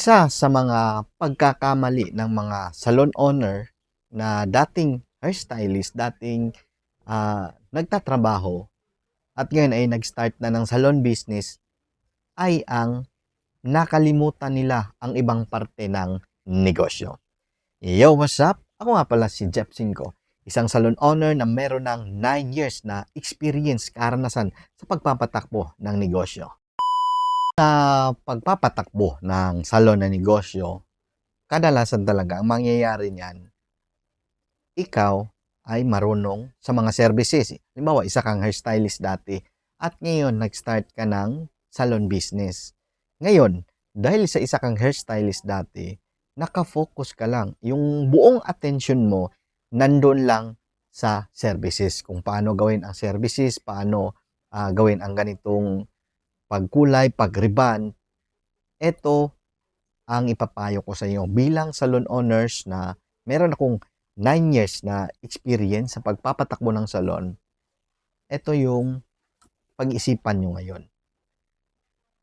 Isa sa mga pagkakamali ng mga salon owner na dating hairstylist, dating nagtatrabaho at ngayon ay nag-start na ng salon business ay ang nakalimutan nila ang ibang parte ng negosyo. Yo, what's up? Ako nga pala si Jeff Cinco, isang salon owner na meron ng 9 years na experience, karanasan sa pagpapatakbo ng negosyo. Sa pagpapatakbo ng salon na negosyo, kadalasan talaga ang mangyayari niyan, ikaw ay marunong sa mga services. Halimbawa, isa kang hairstylist dati at ngayon nag-start ka ng salon business. Ngayon, dahil sa isa kang hairstylist dati, nakafocus ka lang. Yung buong attention mo nandun lang sa services. Kung paano gawin ang services, paano gawin ang ganitong pagkulay, pag-ribbon. Ito ang ipapayo ko sa inyo bilang salon owners na meron akong 9 years na experience sa pagpapatakbo ng salon. Ito yung pag-isipan nyo ngayon.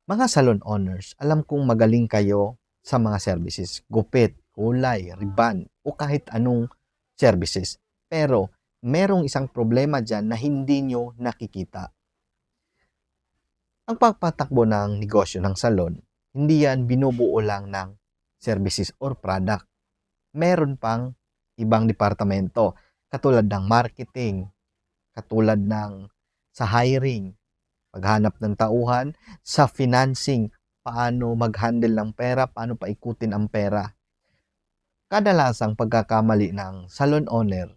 Mga salon owners, alam kong magaling kayo sa mga services. Gupit, kulay, ribbon, o kahit anong services. Pero merong isang problema dyan na hindi nyo nakikita. Ang pagpatakbo ng negosyo ng salon, hindi yan binubuo lang ng services or product. Meron pang ibang departamento, katulad ng marketing, katulad ng sa hiring, paghanap ng tauhan, sa financing, paano mag-handle ng pera, paano paikutin ang pera. Kadalasang pagkakamali ng salon owner,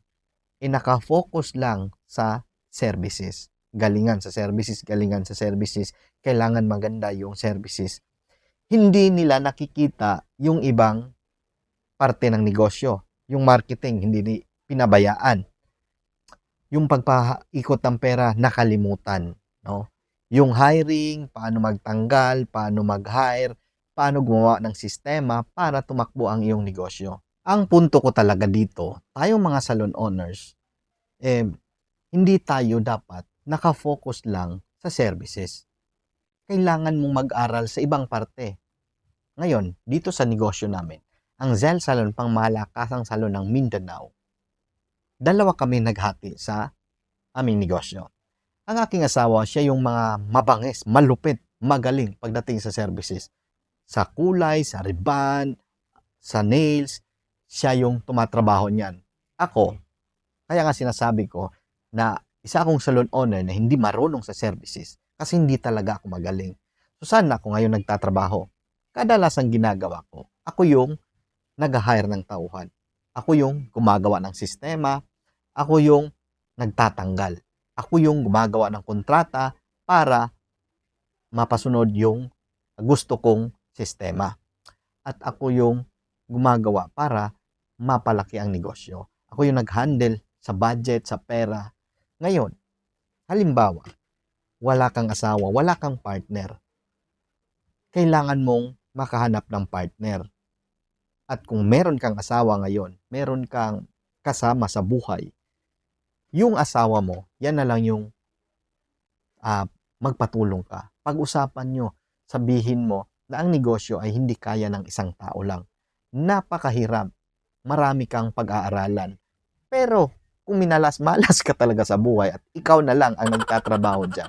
nakafocus lang sa services. Galingan sa services, kailangan maganda yung services. Hindi nila nakikita yung ibang parte ng negosyo. Yung marketing, hindi pinabayaan. Yung pagpaikot ng pera, nakalimutan. No? Yung hiring, paano magtanggal, paano mag-hire, paano gumawa ng sistema para tumakbo ang iyong negosyo. Ang punto ko talaga dito, tayong mga salon owners, hindi tayo dapat nakafocus lang sa services. Kailangan mong mag-aral sa ibang parte. Ngayon, dito sa negosyo namin, ang Zell Salon, pangmalakasang salon ng Mindanao, dalawa kami naghati sa aming negosyo. Ang aking asawa, siya yung mga mabangis, malupit, magaling pagdating sa services. Sa kulay, sa ribbon, sa nails, siya yung tumatrabaho niyan. Ako, kaya nga sinasabi ko na isa akong salon owner na hindi marunong sa services kasi hindi talaga ako magaling. So sana ako ngayon nagtatrabaho, kadalasang ginagawa ko, ako yung nag-hire ng tauhan. Ako yung gumagawa ng sistema, ako yung nagtatanggal. Ako yung gumagawa ng kontrata para mapasunod yung gusto kong sistema. At ako yung gumagawa para mapalaki ang negosyo. Ako yung nag-handle sa budget, sa pera. Ngayon, halimbawa, wala kang asawa, wala kang partner. Kailangan mong makahanap ng partner. At kung meron kang asawa ngayon, meron kang kasama sa buhay, yung asawa mo, yan na lang yung magpatulong ka. Pag-usapan nyo, sabihin mo na ang negosyo ay hindi kaya ng isang tao lang. Napakahirap. Marami kang pag-aaralan. Pero kung minalas-malas ka talaga sa buhay at ikaw na lang ang nagtatrabaho dyan,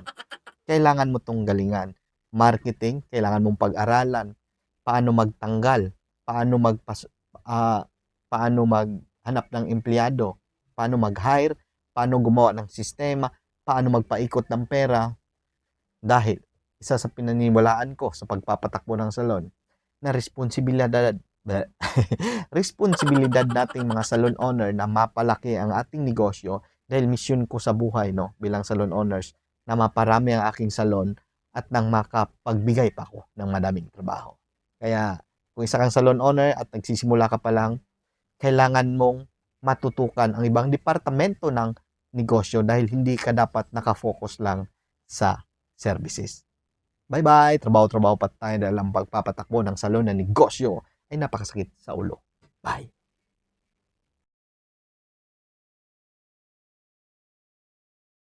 kailangan mo tong galingan. Marketing, kailangan mong pag-aralan. Paano magtanggal, paano paano maghanap ng empleyado, paano mag-hire, paano gumawa ng sistema, paano magpaikot ng pera. Dahil isa sa pinaniniwalaan ko sa pagpapatakbo ng salon na responsibilidad nating mga salon owner na mapalaki ang ating negosyo, dahil mission ko sa buhay, no, bilang salon owners, na maparami ang aking salon at nang makapagbigay pa ako ng madaming trabaho. Kaya kung isa kang salon owner at nagsisimula ka pa lang, kailangan mong matutukan ang ibang departamento ng negosyo dahil hindi ka dapat nakafocus lang sa services. Bye-bye! Trabaho-trabaho pa tayo dahil ang pagpapatakbo ng salon na negosyo ay napakasakit sa ulo. Bye!